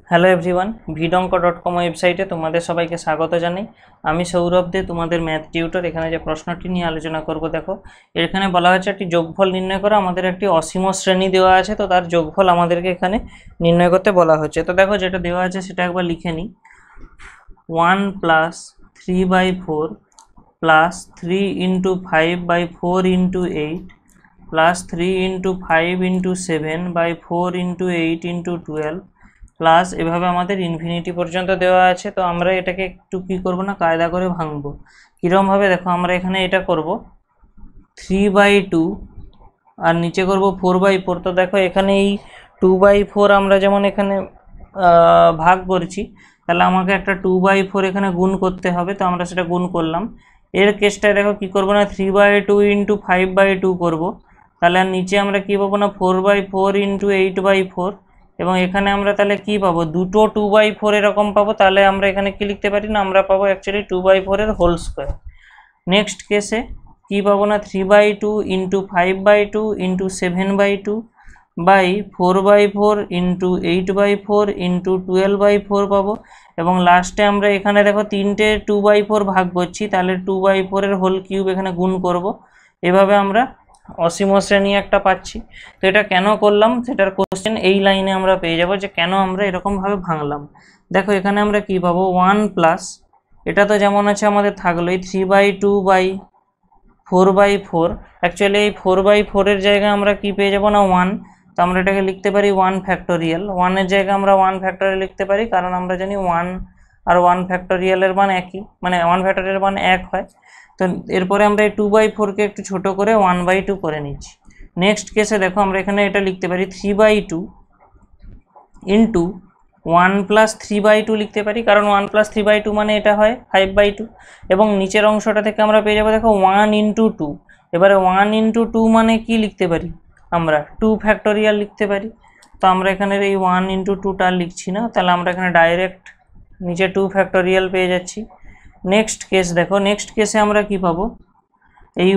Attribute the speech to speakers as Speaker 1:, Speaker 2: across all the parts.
Speaker 1: Hello everyone, vidonko.com ওয়েবসাইটে তোমাদের সবাইকে স্বাগত জানাই। আমি সৌরভ দে, তোমাদের ম্যাথ টিউটর। এখানে যে প্রশ্নটি নিয়ে আলোচনা করব, দেখো এখানে বলা হয়েছে একটি যোগফল নির্ণয় করা। আমাদের একটি অসীম শ্রেণী দেওয়া আছে, তো তার যোগফল আমাদেরকে এখানে নির্ণয় করতে বলা হচ্ছে। তো দেখো যেটা দেওয়া আছে সেটা একবার লিখে নিই। 1 + 3/4 + 3 × 5/4 × 8 + 3 × 5 × 7/4 × 8 × 12 প্লাস এভাবে আমাদের ইনফিনিটি পর্যন্ত দেওয়া আছে। তো আমরা এটাকে একটু কী করবো না, কায়দা করে ভাঙবো। কীরকমভাবে দেখো, আমরা এখানে এটা করব 3/2 আর নিচে করব 4/4। তো দেখো এখানে এই 2/4 আমরা যেমন এখানে ভাগ করছি, তাহলে আমাকে একটা 2/4 এখানে গুণ করতে হবে। তো আমরা সেটা গুণ করলাম। এর কেসটায় দেখো কী করবো না, 3/2 × 5/2 করব। তাহলে আর নিচে আমরা কী পাবো না, 4/4 × 8/4। এবং এখানে আমরা তাহলে কি পাবো, দুটো 2/4 এরকম পাবো। তাহলে আমরা এখানে কি লিখতে পারি না, আমরা পাবো অ্যাকচুয়ালি 2/4 এর হোল স্কোয়ার। নেক্সট কেসে কি পাবো না, 3/2 × 5/2 × 7/2 4/4 × 8/4 × 12/4 পাবো। এবং লাস্টে আমরা এখানে দেখো তিনটে 2/4 ভাগ করছি, তাহলে 2/4 এর হোল কিউব এখানে গুণ করব। এভাবে আমরা অসীম শ্রেণী একটা পাচ্ছি। তো এটা কেন করলাম সেটার কোশ্চেন এই লাইনে আমরা পেয়ে যাব, যে কেন আমরা এরকমভাবে ভাঙলাম। দেখো এখানে আমরা কি পাবো, 1 প্লাস এটা তো যেমন আছে আমাদের থাকলোই 3/2/4/4। অ্যাকচুয়ালি এই 4/4 এর জায়গায় আমরা কি পেয়ে যাব না, 1। তো আমরা এটাকে লিখতে পারি 1 ফ্যাক্টোরিয়াল। 1 এর জায়গায় আমরা 1 ফ্যাক্টোরিয়াল লিখতে পারি, কারণ আমরা জানি 1 আর 1 ফ্যাক্টোরিয়ালের মান একই, মানে 1 ফ্যাক্টোরিয়ালের মান 1 হয়। তো এরপরে আমরা এই 2/4কে একটু ছোট করে 1/2 করে নিচ্ছি। নেক্সট কেসে দেখো আমরা এখানে এটা লিখতে পারি 3/2 × 1 + 3/2 লিখতে পারি, কারণ 1 + 3/2 মানে এটা হয় 5/2। এবং নিচের অংশটা থেকে আমরা পেয়ে যাবো দেখো 1 × 2। এবারে 1 × 2 মানে কি লিখতে পারি, আমরা 2 ফ্যাক্টোরিয়াল লিখতে পারি। তো আমরা এখানে এই 1 × 2টা লিখছি না, তাহলে আমরা এখানে ডাইরেক্ট নিচে 2 ফ্যাক্টোরিয়াল পেয়ে যাচ্ছি। নেক্সট কেস দেখো, নেক্সট কেসে আমরা কি পাবো, এই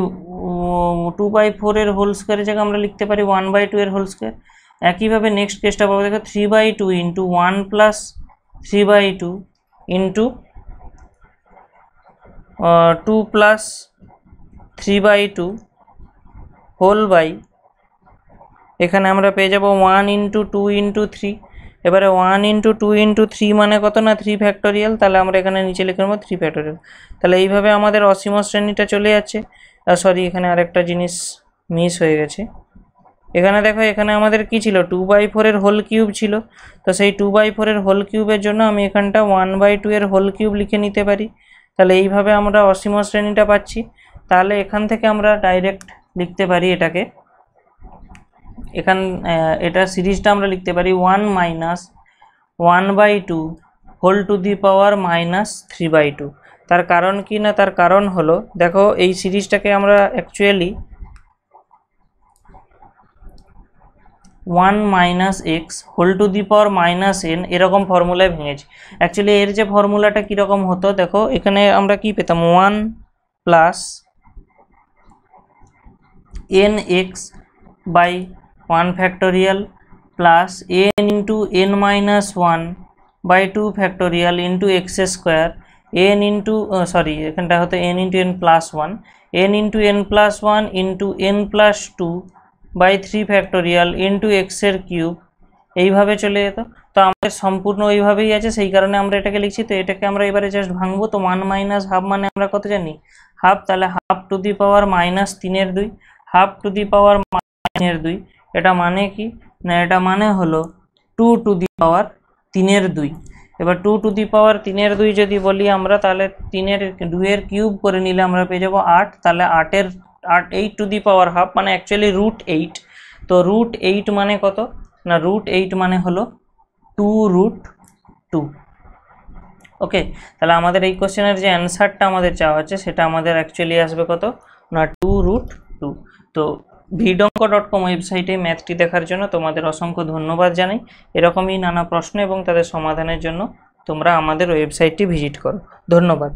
Speaker 1: 2/4 এর হোল স্কোয়ারের জায়গায় আমরা লিখতে পারি 1/2 এর হোল স্কোয়ার। একইভাবে নেক্সট কেসটা পাবো দেখো 3/2 × 1 + 3/2 × 2 + 3/2 হোল বাই, এখানে আমরা পেয়ে যাব 1 × 2 × 3। এবারে 1 × 2 × 3 মানে কত না, 3 ফ্যাক্টোরিয়াল। তাহলে আমরা এখানে নিচে লিখে নেবো 3 ফ্যাক্টোরিয়াল। তাহলে এইভাবে আমাদের অসীম শ্রেণীটা চলে যাচ্ছে। সরি, এখানে আরেকটা জিনিস মিস হয়ে গেছে। এখানে দেখো এখানে আমাদের কি ছিল, 2/4 এর হোল কিউব ছিল। তো সেই 2/4 এর হোল কিউবের জন্য আমি এখানটা 1/2 এর হোল কিউব লিখে নিতে পারি। তাহলে এইভাবে আমরা অসীম শ্রেণীটা পাচ্ছি। তাহলে এখান থেকে আমরা ডাইরেক্ট লিখতে পারি এটাকে, এটা সিরিজটা আমরা লিখতে পারি 1 - 1/2 হোল টু দি পাওয়ার -3/2। তার কারণ কি না, তার কারণ হলো দেখো এই সিরিজটাকে আমরা actually 1 - x whole to the power -n এরকম ফর্মুলায় ভেঙেছি। অ্যাকচুয়ালি এর যে ফর্মুলাটা কীরকম হতো দেখো, এখানে আমরা কি পেতাম, 1 + nx by 1 factorial plus n × n-1/2 factorial × x², এখানটা হতো n × n+1, n × n+1 × n+2/3 factorial × x³ এইভাবে চলে যেত। তো আমাদের সম্পূর্ণ ওইভাবেই আছে, সেই কারণে আমরা এটাকে লিখছি। তো এটাকে আমরা এবারে জাস্ট ভাঙবো। তো 1 - ½ মানে আমরা কত জানি, হাফ। তাহলে ½ two the power -3/2, ½ two the পাওয়ার -3/2। এটা মানে কি না, এটা মানে হলো 2 টু দি পাওয়ার 3/2। এবার 2 টু দি পাওয়ার 3/2 যদি বলি আমরা, তাহলে 2 এর কিউব করে নিলে আমরা পেয়ে যাবো 8। তাহলে 8 টু দি পাওয়ার হাফ মানে অ্যাকচুয়ালি √8। তো √8 মানে কত না, √8 মানে হলো 2√2। ওকে, তাহলে আমাদের এই কোশ্চেনের যে অ্যান্সারটা আমাদের চাওয়া হচ্ছে সেটা আমাদের অ্যাকচুয়ালি আসবে কত না, 2√2। তো vidonko.com ওয়েবসাইটে ম্যাথটি দেখার জন্য তোমাদের অসংখ্য ধন্যবাদ জানাই। এরকমই নানা প্রশ্ন এবং তাদের সমাধানের জন্য তোমরা আমাদের ওয়েবসাইটটি ভিজিট করো। ধন্যবাদ।